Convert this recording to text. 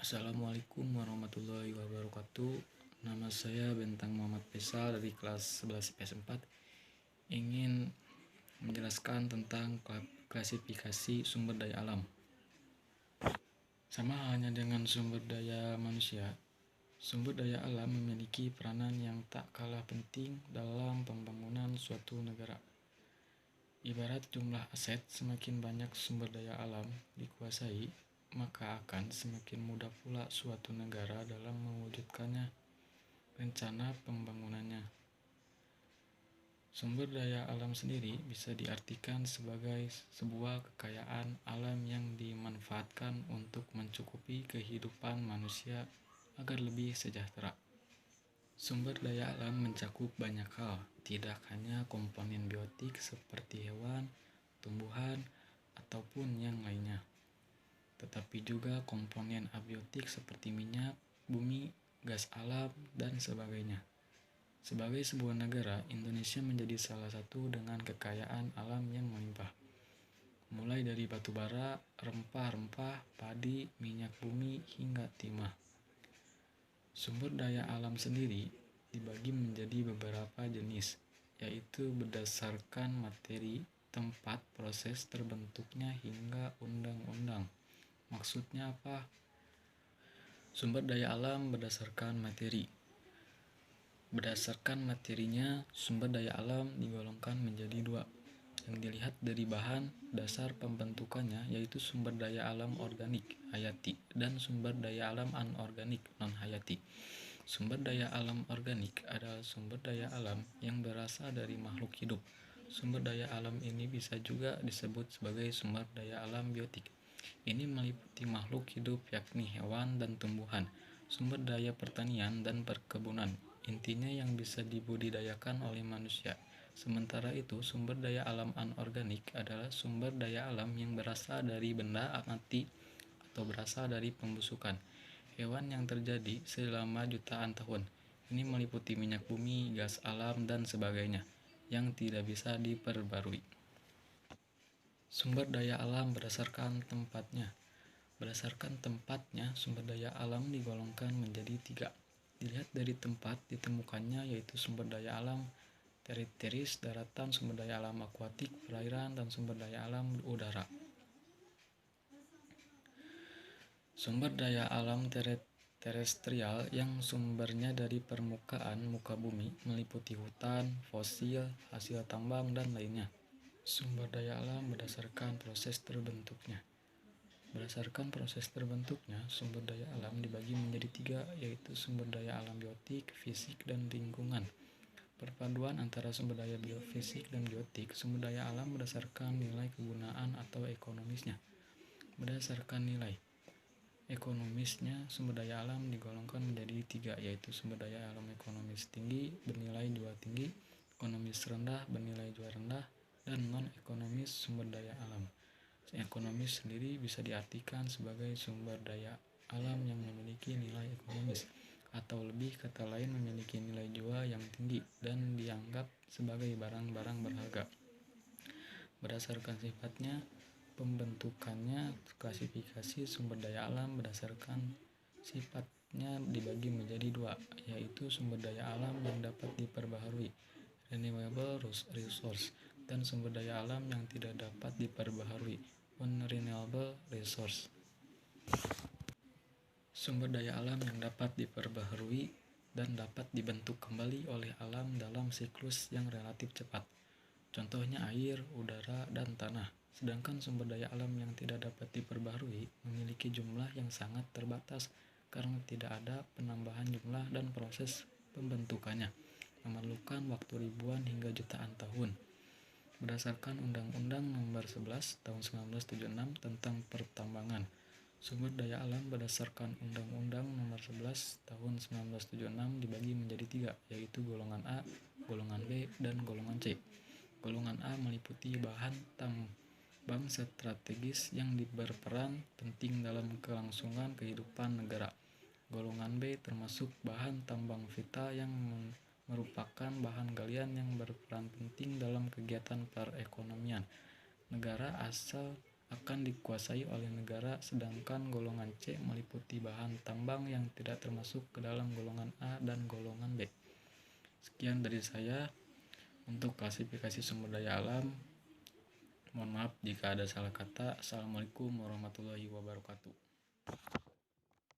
Assalamualaikum warahmatullahi wabarakatuh. Nama saya Bentang Muhammad Faisal dari kelas 11 IPS 4. Ingin menjelaskan tentang klasifikasi sumber daya alam. Sama halnya dengan sumber daya manusia, sumber daya alam memiliki peranan yang tak kalah penting dalam pembangunan suatu negara. Ibarat jumlah aset, semakin banyak sumber daya alam dikuasai, maka akan semakin mudah pula suatu negara dalam mewujudkannya rencana pembangunannya. Sumber daya alam sendiri bisa diartikan sebagai sebuah kekayaan alam yang dimanfaatkan untuk mencukupi kehidupan manusia agar lebih sejahtera. Sumber daya alam mencakup banyak hal, tidak hanya komponen biotik seperti hewan, tumbuhan, ataupun yang lainnya, tetapi juga komponen abiotik seperti minyak, bumi, gas alam, dan sebagainya. Sebagai sebuah negara, Indonesia menjadi salah satu dengan kekayaan alam yang melimpah. Mulai dari batu bara, rempah-rempah, padi, minyak bumi, hingga timah. Sumber daya alam sendiri dibagi menjadi beberapa jenis, yaitu berdasarkan materi, tempat, proses terbentuknya, hingga undang-undang. Maksudnya apa? Sumber daya alam berdasarkan materi. Berdasarkan materinya, sumber daya alam digolongkan menjadi dua. Yang dilihat dari bahan dasar pembentukannya yaitu sumber daya alam organik hayati dan sumber daya alam anorganik non-hayati. Sumber daya alam organik adalah sumber daya alam yang berasal dari makhluk hidup. Sumber daya alam ini bisa juga disebut sebagai sumber daya alam biotik. Ini meliputi makhluk hidup yakni hewan dan tumbuhan, sumber daya pertanian dan perkebunan, intinya yang bisa dibudidayakan oleh manusia. Sementara itu, sumber daya alam anorganik adalah sumber daya alam yang berasal dari benda mati atau berasal dari pembusukan hewan yang terjadi selama jutaan tahun. Ini meliputi minyak bumi, gas alam, dan sebagainya yang tidak bisa diperbarui. Sumber daya alam berdasarkan tempatnya. Berdasarkan tempatnya, sumber daya alam digolongkan menjadi tiga. Dilihat dari tempat ditemukannya yaitu sumber daya alam terestrial, daratan, sumber daya alam akuatik, perairan, dan sumber daya alam udara. Sumber daya alam terestrial yang sumbernya dari permukaan muka bumi meliputi hutan, fosil, hasil tambang, dan lainnya. Sumber daya alam berdasarkan proses terbentuknya. Berdasarkan proses terbentuknya, sumber daya alam dibagi menjadi tiga, yaitu sumber daya alam biotik, fisik, dan lingkungan. Perpaduan antara sumber daya biofisik dan biotik, sumber daya alam berdasarkan nilai kegunaan atau ekonomisnya. Berdasarkan nilai ekonomisnya, sumber daya alam digolongkan menjadi tiga, yaitu sumber daya alam ekonomis tinggi bernilai jual tinggi, ekonomis rendah bernilai jual rendah, dan non-ekonomis sumber daya alam. Ekonomis sendiri bisa diartikan sebagai sumber daya alam yang memiliki nilai ekonomis, atau lebih kata lain memiliki nilai jual yang tinggi dan dianggap sebagai barang-barang berharga. Berdasarkan sifatnya, pembentukannya, klasifikasi sumber daya alam berdasarkan sifatnya dibagi menjadi dua, yaitu sumber daya alam yang dapat diperbaharui, renewable resource, dan sumber daya alam yang tidak dapat diperbaharui, non-renewable resource. Sumber daya alam yang dapat diperbaharui dan dapat dibentuk kembali oleh alam dalam siklus yang relatif cepat. Contohnya air, udara, dan tanah. Sedangkan sumber daya alam yang tidak dapat diperbaharui memiliki jumlah yang sangat terbatas karena tidak ada penambahan jumlah dan proses pembentukannya memerlukan waktu ribuan hingga jutaan tahun. Berdasarkan Undang-Undang Nomor 11 Tahun 1976 tentang Pertambangan, sumber daya alam berdasarkan Undang-Undang Nomor 11 Tahun 1976 dibagi menjadi tiga, yaitu golongan A, golongan B, dan golongan C. Golongan A meliputi bahan tambang strategis yang berperan penting dalam kelangsungan kehidupan negara. Golongan B termasuk bahan tambang vital yang merupakan bahan galian yang berperan penting dalam kegiatan perekonomian negara asal akan dikuasai oleh negara, sedangkan golongan C meliputi bahan tambang yang tidak termasuk ke dalam golongan A dan golongan B. Sekian dari saya untuk klasifikasi sumber daya alam. Mohon maaf jika ada salah kata. Assalamualaikum warahmatullahi wabarakatuh.